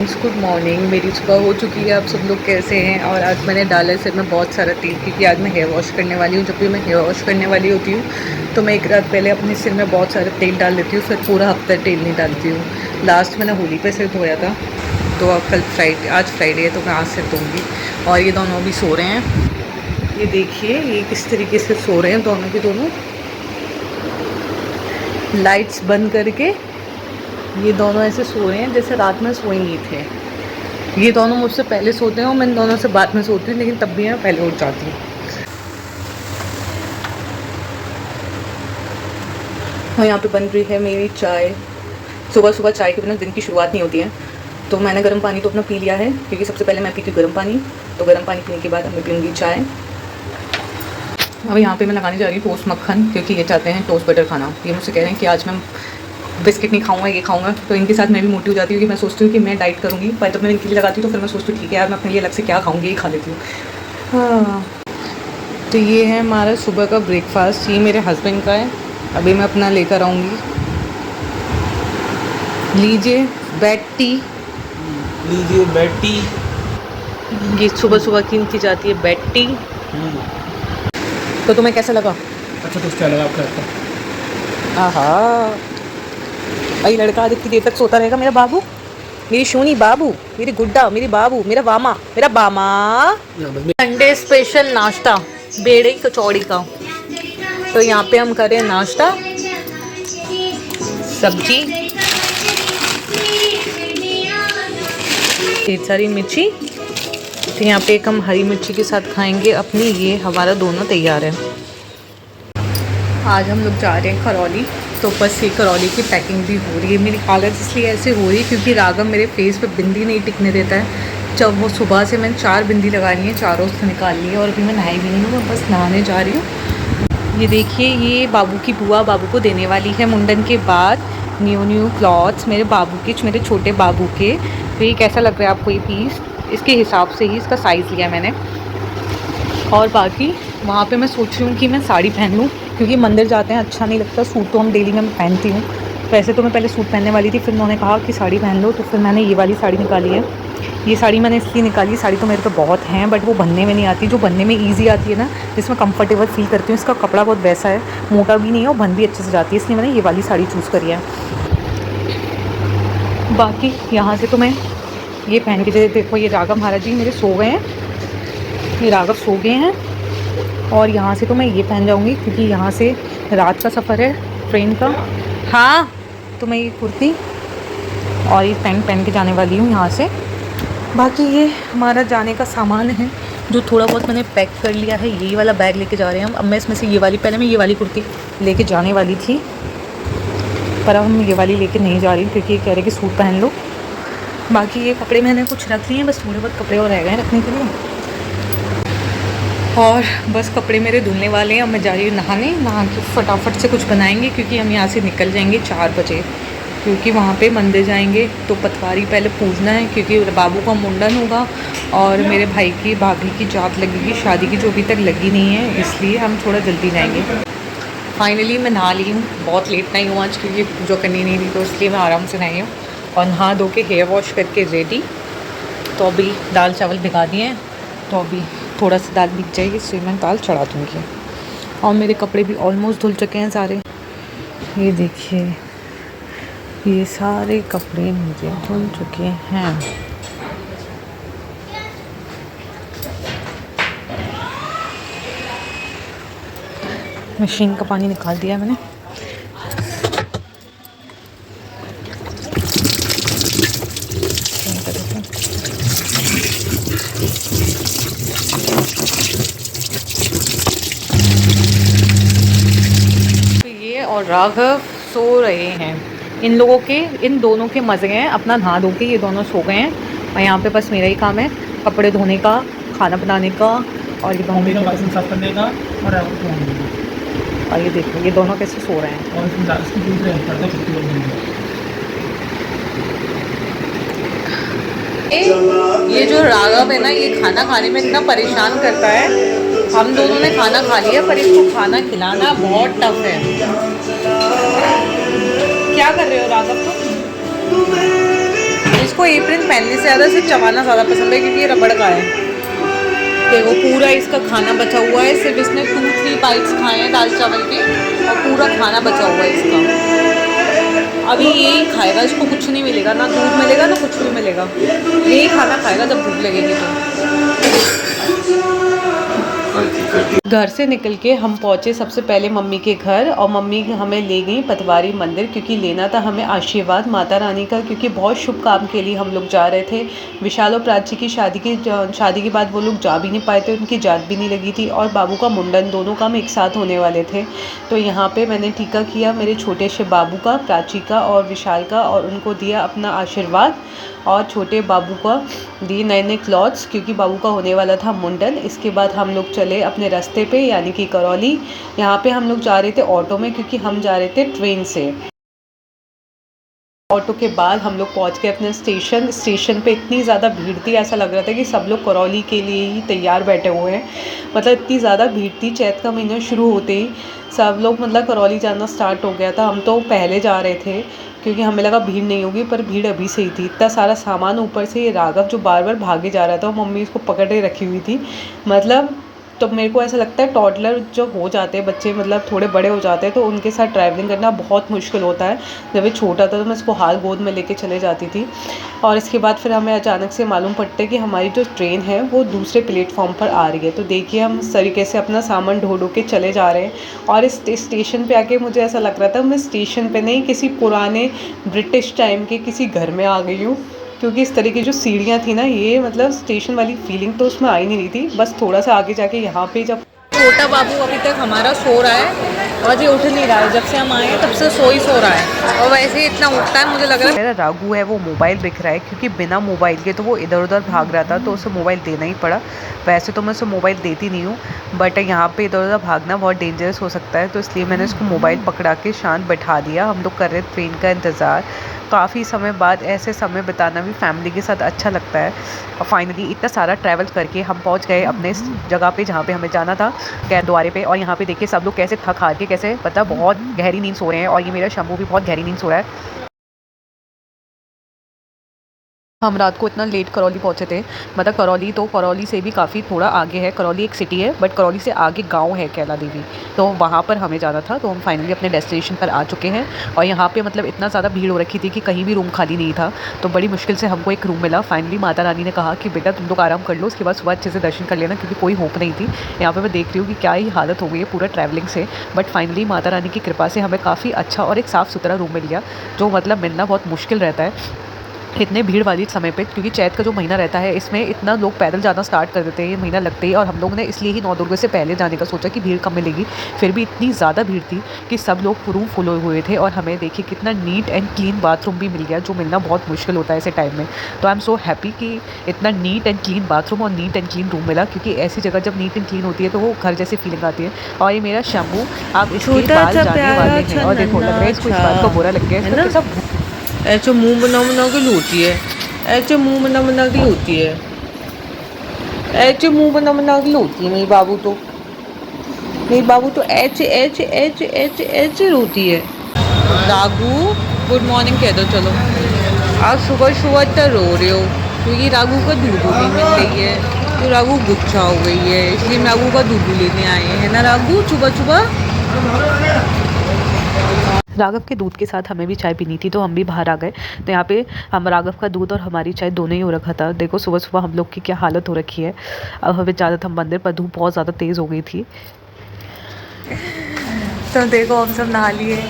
Good morning. मेरी सुबह हो चुकी है। आप सब लोग कैसे हैं? और आज मैंने डाला है सिर में बहुत सारा तेल, क्योंकि आज मैं हेयर वॉश करने वाली हूँ। जब भी मैं हेयर वॉश करने वाली होती हूँ तो मैं एक रात पहले अपने सिर में बहुत सारा तेल डाल देती हूँ, फिर पूरा हफ्ता तेल नहीं डालती हूँ। लास्ट मैंने होली पे सिर धोया था, तो अब आज फ्राइडे है तो मैं आज सिर धोऊँगी। और ये दोनों अभी सो रहे हैं। ये देखिए ये किस तरीके से सो रहे हैं दोनों के दोनों, लाइट्स बंद करके। ये दोनों ऐसे सो रहे हैं जैसे रात में सोए ही थे। ये दोनों मुझसे पहले सोते हैं और मैं इन दोनों से बाद में सोती हूँ, लेकिन तब भी मैं पहले उठ जाती हूँ। और यहाँ पे बन रही है मेरी चाय। सुबह सुबह चाय के बिना दिन की शुरुआत नहीं होती है। तो मैंने गर्म पानी तो अपना पी लिया है, क्योंकि सबसे पहले मैं पीती हूँ गर्म पानी। तो गर्म पानी पीने के बाद मैं पीऊँगी चाय। अब यहाँ पे मैं लगाने जा रही हूँ टोस्ट मक्खन, क्योंकि ये चाहते हैं टोस्ट बटर खाना। ये मुझसे कह रहे हैं कि आज मैं बिस्किट नहीं खाऊंगा, ये खाऊंगा। तो इनके साथ मैं भी मोटी हो जाती हूँ कि मैं सोचती हूँ कि मैं डाइट करूँगी, पर जब मैं इनके लिए लगाती हूँ तो फिर मैं सोचती हूँ ठीक है यार, मैं अपने लिए अलग से क्या खाऊंगी, ये खा लेती हूँ। हाँ, तो ये है हमारा सुबह का ब्रेकफास्ट। ये मेरे हस्बैंड का है, अभी मैं अपना लेकर आऊँगी। लीजिए बेड टी। लीजिए बेड टी। ये सुबह सुबह की इनकी जाती है बेड टी। तो तुम्हें कैसा लगा? अच्छा, तो क्या लगा आपका? आहा, भाई लड़का आज इतनी देर तक सोता रहेगा मेरा बाबू, मेरी शूनी बाबू, मेरी गुड्डा, मेरी बाबू, मेरा वामा, मेरा बामा। संडे स्पेशल नाश्ता बेड़े कचौड़ी का। तो यहाँ पे हम करें नाश्ता, सब्जी, ढेर सारी मिर्ची। तो यहाँ पे एक हम हरी मिर्ची के साथ खाएंगे अपनी। ये हमारा दोनों तैयार है। आज हम लोग जा रहे हैं करौली। तो बस ये करौली की पैकिंग भी हो रही है। मेरी हालत इसलिए ऐसे हो रही है क्योंकि राघव मेरे फेस पे बिंदी नहीं टिकने देता है। जब वो सुबह से मैंने 4 बिंदी लगा ली है, चारों से निकाल ली है, और अभी मैं नहाई भी नहीं हूँ, मैं बस नहाने जा रही हूँ। ये देखिए, ये बाबू की बुआ बाबू को देने वाली है मुंडन के बाद न्यू क्लॉथ्स मेरे बाबू के, मेरे छोटे बाबू के। तो ये कैसा लग रहा है आपको? ये पीस इसके हिसाब से ही इसका साइज़ लिया मैंने। और बाकी वहाँ पे मैं सोच रही हूँ कि मैं साड़ी पहन लूँ, क्योंकि मंदिर जाते हैं अच्छा नहीं लगता। सूट तो हम डेली में पहनती हूँ। वैसे तो मैं पहले सूट पहनने वाली थी, फिर उन्होंने कहा कि साड़ी पहन लो, तो फिर मैंने ये वाली साड़ी निकाली है। ये साड़ी मैंने इसलिए निकाली, साड़ी तो मेरे पे बहुत हैं, बट वो बनने में नहीं आती। जो बनने में ईजी आती है ना, जिसमें कंफर्टेबल फील करती हूँ, इसका कपड़ा बहुत वैसा है, मोटा भी नहीं है और बन भी अच्छे से जाती है, इसलिए मैंने ये वाली साड़ी चूज़ करी है। बाकी यहाँ से तो मैं ये पहन के, देखो ये राघव महाराज जी मेरे सो गए हैं, ये राघव सो गए हैं। और यहाँ से तो मैं ये पहन जाऊँगी, क्योंकि यहाँ से रात का सफ़र है ट्रेन का। हाँ, तो मैं ये कुर्ती और ये पैंट पहन के जाने वाली हूँ यहाँ से। बाकी ये हमारा जाने का सामान है, जो थोड़ा बहुत मैंने पैक कर लिया है। यही वाला बैग लेके जा रहे हैं हम। अब मैं इसमें से ये वाली, पहले मैं ये वाली कुर्ती लेके जाने वाली थी, पर अब हम ये वाली लेके नहीं जा रही, क्योंकि ये कह रहे कि सूट पहन लो। बाकी ये कपड़े मैंने कुछ रख लिए हैं, बस थोड़े बहुत कपड़े और रह गए रखने के लिए। और बस कपड़े मेरे धुलने वाले हैं। अब मैं जा रही हूँ नहाने। नहा के फटाफट से कुछ बनाएंगे, क्योंकि हम यहाँ से निकल जाएंगे 4 बजे, क्योंकि वहाँ पे मंदिर जाएंगे तो पटवारी पहले पूजना है, क्योंकि बाबू का मुंडन होगा और मेरे भाई की भाभी की जात लगेगी शादी की, जो अभी तक लगी नहीं है, इसलिए हम थोड़ा जल्दी जाएंगे। फाइनली मैं नहा ली हूँ। बहुत लेट नहीं हूँ आज, क्योंकि पूजा करनी नहीं थी, तो इसलिए मैं आराम से नहाई हूँ। और नहा धो के हेयर वॉश करके रेडी। तो अभी दाल चावल भिगा दिए हैं, तो अभी थोड़ा सा दाल भीग जाएगी, इसलिए मैं दाल चढ़ा दूँगी। और मेरे कपड़े भी ऑलमोस्ट धुल चुके हैं सारे। ये देखिए, ये सारे कपड़े मुझे धुल चुके हैं। मशीन का पानी निकाल दिया है मैंने। तो ये और राघव सो रहे हैं। इन लोगों के, इन दोनों के मज़े हैं अपना नहा धो के, ये दोनों सो गए हैं। और यहाँ पे बस मेरा ही काम है कपड़े धोने का, खाना बनाने का, और ये दोनों का बासन साफ करने का, और ये देखो ये दोनों कैसे सो रहे हैं। ये जो राघव है ना, ये खाना खाने में इतना परेशान करता है। हम दोनों ने खाना खा लिया, पर इसको खाना खिलाना बहुत टफ है। क्या कर रहे हो राघव? तो इसको एप्रन पहनने से ज़्यादा सिर्फ चबाना ज़्यादा पसंद है क्योंकि ये रबड़ का है। देखो पूरा इसका खाना बचा हुआ है, सिर्फ इसने 2-3 बाइट्स खाए हैं दाल चावल के और पूरा खाना बचा हुआ है इसका। अभी यही खाएगा, इसको कुछ नहीं मिलेगा, ना दूध मिलेगा ना कुछ भी मिलेगा, यही खाना खाएगा जब भूख लगेगी तो। घर से निकल के हम पहुँचे सबसे पहले मम्मी के घर, और मम्मी हमें ले गई पतवारी मंदिर क्योंकि लेना था हमें आशीर्वाद माता रानी का, क्योंकि बहुत शुभ काम के लिए हम लोग जा रहे थे। विशाल और प्राची की शादी के बाद वो लोग जा भी नहीं पाए थे, उनकी जात भी नहीं लगी थी, और बाबू का मुंडन, दोनों काम एक साथ होने वाले थे। तो यहाँ पर मैंने टीका किया मेरे छोटे से बाबू का, प्राची का और विशाल का, और उनको दिया अपना आशीर्वाद, और छोटे बाबू का दिए नए नए क्लॉथ्स क्योंकि बाबू का होने वाला था मुंडन। इसके बाद हम लोग चले अपने रास्ते पे, यानी कि करौली। यहाँ पे हम लोग जा रहे थे ऑटो में क्योंकि हम जा रहे थे ट्रेन से। ऑटो के बाद हम लोग पहुँच गए अपने स्टेशन पे। इतनी ज़्यादा भीड़ थी, ऐसा लग रहा था कि सब लोग करौली के लिए ही तैयार बैठे हुए हैं। मतलब इतनी ज़्यादा भीड़ थी, चैत का महीना शुरू होते ही सब लोग मतलब करौली जाना स्टार्ट हो गया था। हम तो पहले जा रहे थे क्योंकि हमें लगा भीड़ नहीं होगी, पर भीड़ अभी से ही थी। इतना सारा सामान, ऊपर से ये राघव जो बार बार भागे जा रहा था, मम्मी इसको पकड़े रखी हुई थी। मतलब तो मेरे को ऐसा लगता है टॉडलर जो हो जाते हैं बच्चे, मतलब थोड़े बड़े हो जाते हैं, तो उनके साथ ट्रैवलिंग करना बहुत मुश्किल होता है। जब ये छोटा था तो मैं इसको हाल गोद में लेके चले जाती थी। और इसके बाद फिर हमें अचानक से मालूम पड़ता है कि हमारी जो ट्रेन है वो दूसरे प्लेटफॉर्म पर आ रही है। तो देखिए हम इस तरीके से अपना सामान ढो के चले जा रहे हैं। और इस स्टेशन पे आके मुझे ऐसा लग रहा था मैं स्टेशन पे नहीं, किसी पुराने ब्रिटिश टाइम के किसी घर में आ गई हूँ, क्योंकि इस तरह की जो सीढ़ियाँ थी ना, ये मतलब स्टेशन वाली फीलिंग तो उसमें आ ही नहीं रही थी। बस थोड़ा सा आगे जाके यहाँ पे जब छोटा बाबू अभी तक हमारा सो रहा है और ये उठ नहीं रहा है, जब से हम आए हैं तब से सो ही सो रहा है, और वैसे ही इतना उठता है मुझे लग रहा है। मेरा राघू है वो मोबाइल दिख रहा है क्योंकि बिना मोबाइल के तो वो इधर उधर भाग रहा था, तो उसे मोबाइल देना ही पड़ा। वैसे तो मैं उसे मोबाइल देती नहीं हूँ, बट यहाँ पे इधर उधर भागना बहुत डेंजरस हो सकता है, तो इसलिए मैंने उसको मोबाइल पकड़ा के शांत बैठा दिया। हम लोग कर रहे ट्रेन का इंतज़ार। काफ़ी समय बाद ऐसे समय बिताना भी फैमिली के साथ अच्छा लगता है। और फाइनली इतना सारा ट्रैवल करके हम पहुंच गए अपने जगह पे जहाँ पे हमें जाना था, द्वारे पे। और यहाँ पे देखिए सब लोग कैसे थक हार के, कैसे पता बहुत गहरी नींद सो रहे हैं, और ये मेरा शंभू भी बहुत गहरी नींद सो रहा है। हम रात को इतना लेट करौली पहुँचे थे, मतलब करौली से भी काफ़ी थोड़ा आगे है। करौली एक सिटी है, बट करौली से आगे गांव है कैला देवी, तो वहाँ पर हमें जाना था। तो हम फाइनली अपने डेस्टिनेशन पर आ चुके हैं। और यहाँ पे मतलब इतना ज़्यादा भीड़ हो रखी थी कि कहीं भी रूम खाली नहीं था, तो बड़ी मुश्किल से हमको एक रूम मिला। फाइनली माता रानी ने कहा कि बेटा तुम लोग आराम कर लो, उसके बाद सुबह अच्छे से दर्शन कर लेना, क्योंकि कोई होप नहीं थी। यहाँ पर मैं देख रही हूँ कि क्या ही हालत हो गई है पूरा ट्रैवलिंग से, बट फाइनली माता रानी की कृपा से हमें काफ़ी अच्छा और एक साफ़ सुथरा रूम मिल गया, जो मतलब मिलना बहुत मुश्किल रहता है इतने भीड़ वाली समय पे, क्योंकि चैत का जो महीना रहता है इसमें इतना लोग पैदल जाना स्टार्ट कर देते हैं ये महीना लगते ही। और हम लोगों ने इसलिए ही 9 दुर्गा से पहले जाने का सोचा कि भीड़ कम मिलेगी, फिर भी इतनी ज़्यादा भीड़ थी कि सब लोग रूम फुल हुए थे। और हमें देखिए कितना नीट एंड क्लीन बाथरूम भी मिल गया, जो मिलना बहुत मुश्किल होता है ऐसे टाइम में। तो आई एम सो हैप्पी कि इतना नीट एंड क्लीन बाथरूम और नीट एंड क्लीन रूम मिला, क्योंकि ऐसी जगह जब नीट एंड क्लीन होती है तो वो घर जैसी फीलिंग आती है। और ये मेरा शंभू, आप इसके बाल जाने वाले हैं, और देखो लग रहा है इसको इस बात का बुरा लग गया है, सब ऐसे मुँह बना के लूटी है, ऐसे मुंह बना के होती है, ऐसे मुंह बना के होती है मेरी बाबू तो ऐसे ऐसे ऐसे ऐसे ऐसे रोती है। राघू गुड मॉर्निंग कह दो चलो। आज सुबह सुबह इतना रो रहे हो क्योंकि राघू का दूध नहीं मिल रही है, तो राघू गुच्छा हो गई है, इसलिए राघू का दूध लेने आए हैं ना राघू सुबह सुबह। राघव के दूध के साथ हमें भी चाय पीनी थी, तो हम भी बाहर आ गए। तो यहाँ पे हम राघव का दूध और हमारी चाय दोनों ही हो रखा था। देखो सुबह सुबह हम लोग की क्या हालत हो रखी है। अब हमें ज़्यादा था मंदिर पर, धूप बहुत ज़्यादा तेज़ हो गई थी। तो देखो हम सब नहा लिए,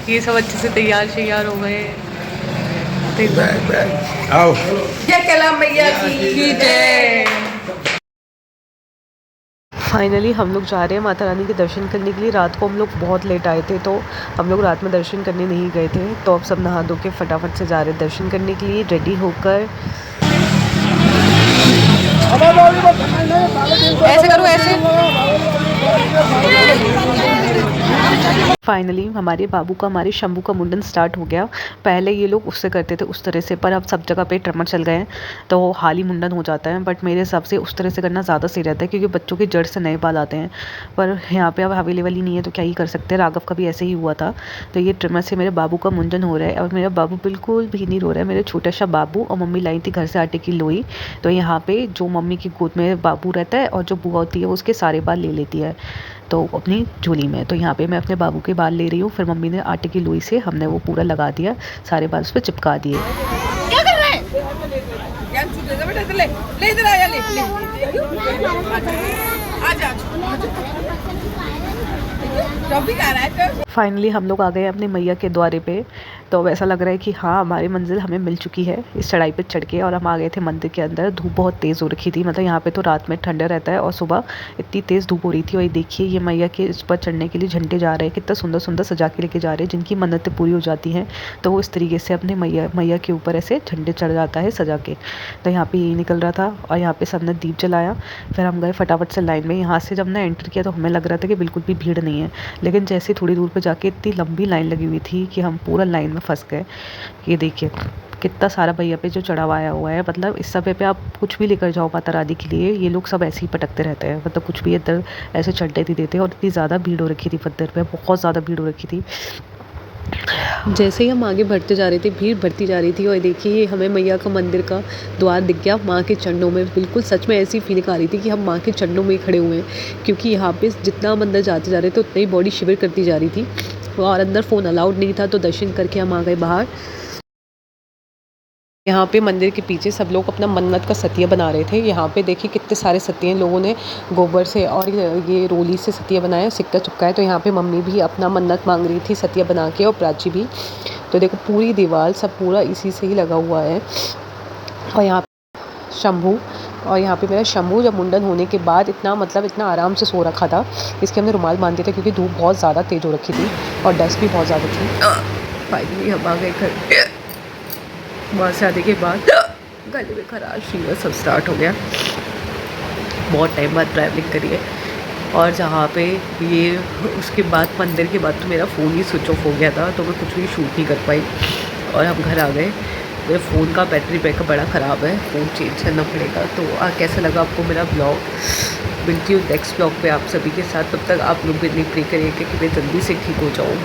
ये सब अच्छे से तैयार हो गए। आओ जय कैला मैया की जय। फाइनली हम लोग जा रहे हैं माता रानी के दर्शन करने के लिए। रात को हम लोग बहुत लेट आए थे, तो हम लोग रात में दर्शन करने नहीं गए थे। तो अब सब नहा धो के फटाफट से जा रहे हैं दर्शन करने के लिए, रेडी होकर। ऐसे करो, ऐसे फाइनली हमारे बाबू का, हमारे शंभू का मुंडन स्टार्ट हो गया। पहले ये लोग उससे करते थे उस तरह से, पर अब सब जगह पे ट्रिमर चल गए हैं तो हाल ही मुंडन हो जाता है। बट मेरे हिसाब से उस तरह से करना ज़्यादा सही रहता है क्योंकि बच्चों के जड़ से नए बाल आते हैं। पर यहाँ पे अब अवेलेबल ही नहीं है तो क्या ही कर सकते हैं। राघव का भी ऐसे ही हुआ था। तो ये ट्रिमर से मेरे बाबू का मुंडन हो रहा है और मेरा बाबू बिल्कुल भी नहीं रो रहा है। मेरा छोटा सा बाबू, और मम्मी लाई थी घर से आटे की लोई। तो यहाँ पे जो मम्मी की गोद में बाबू रहता है और जो बुआ होती है वो उसके सारे बाल ले लेती है तो अपनी झोली में। तो यहाँ पे मैं अपने बाबू के बाल ले रही हूँ। फिर मम्मी ने आटे की लोई से हमने वो पूरा लगा दिया, सारे बाल उस पर चिपका दिए। क्या कर रहा है? बेटा ले इधर आया, ले आजा टॉपिक आ रहा है। फाइनली हम लोग आ गए अपने मैया के द्वारे पे। तो अब ऐसा लग रहा है कि हाँ, हमारी मंजिल हमें मिल चुकी है इस चढ़ाई पे चढ़ के। और हम आ गए थे मंदिर के अंदर। धूप बहुत तेज़ हो रखी थी, मतलब यहाँ पे तो रात में ठंडा रहता है और सुबह इतनी तेज़ धूप हो रही थी। और ये देखिए, ये मैया के इस पर चढ़ने के लिए झंडे जा रहे हैं, कितना सुंदर सुंदर सजा के लेके जा रहे हैं। जिनकी मन्नतें पूरी हो जाती हैं तो वो इस तरीके से अपने मैया के ऊपर ऐसे झंडे चढ़ जाता है सजा के। तो यहाँ पे यही निकल रहा था और यहाँ पे सबने दीप जलाया। फिर हम गए फटाफट से लाइन में। यहाँ से जब ना एंटर किया तो हमें लग रहा था कि बिल्कुल भी भीड़ नहीं है, लेकिन जैसे थोड़ी दूर पे जाके इतनी लंबी लाइन लगी हुई थी कि हम पूरा लाइन में फंस गए। ये देखिए कितना सारा भैया पे जो चढ़ावा आया हुआ है। मतलब इस समय पे आप कुछ भी लेकर जाओ माता रानी के लिए, ये लोग सब ऐसे ही पटकते रहते हैं। मतलब कुछ भी इधर ऐसे चढ़ने नहीं देते। और इतनी ज़्यादा भीड़ हो रखी थी मंदिर पे, बहुत ज़्यादा भीड़ हो रखी थी। जैसे ही हम आगे बढ़ते जा रहे थे, भीड़ बढ़ती जा रही थी। और देखिए हमें मैया का मंदिर का द्वार दिख गया माँ के चरणों में। बिल्कुल सच में ऐसी फीलिंग आ रही थी कि हम माँ के चरणों में ही खड़े हुए हैं, क्योंकि यहाँ पे जितना हम अंदर जाते जा रहे थे उतना ही बॉडी शिविर करती जा रही थी। और अंदर फ़ोन अलाउड नहीं था तो दर्शन करके हम आ गए बाहर। यहाँ पे मंदिर के पीछे सब लोग अपना मन्नत का सतिया बना रहे थे। यहाँ पे देखिए कितने सारे सतिये लोगों ने गोबर से और ये रोली से सतिया बनाया, सिक्का चिपकाया। तो यहाँ पे मम्मी भी अपना मन्नत मांग रही थी सतिया बना के, और प्राची भी। तो देखो पूरी दीवार सब पूरा इसी से ही लगा हुआ है। और यहाँ शंभू, और यहाँ पे मेरा शंभू जब मुंडन होने के बाद इतना आराम से सो रखा था। इसके हमने रुमाल बांध दिए थे क्योंकि धूप बहुत ज़्यादा तेज़ हो रखी थी और डस्ट भी बहुत ज़्यादा थी। फाइनली हम आ गए घर। वहाँ से आने के बाद गले में खराश, फीवर सब स्टार्ट हो गया। बहुत टाइम बाद ट्रैवलिंग करी है। और जहाँ पे ये उसके बाद मंदिर के बाद तो मेरा फ़ोन ही स्विच ऑफ हो गया था, तो मैं कुछ भी शूट नहीं कर पाई। और हम घर आ गए। मेरे फ़ोन का बैटरी बैकअप बड़ा ख़राब है, फ़ोन चेंज करना पड़ेगा। तो कैसा लगा आपको मेरा ब्लॉग? मिलती हूँ नेक्स्ट ब्लॉग पे आप सभी के साथ। तब तक आप लोग भी प्रे करिएगा कि मैं जल्दी से ठीक हो जाऊँ।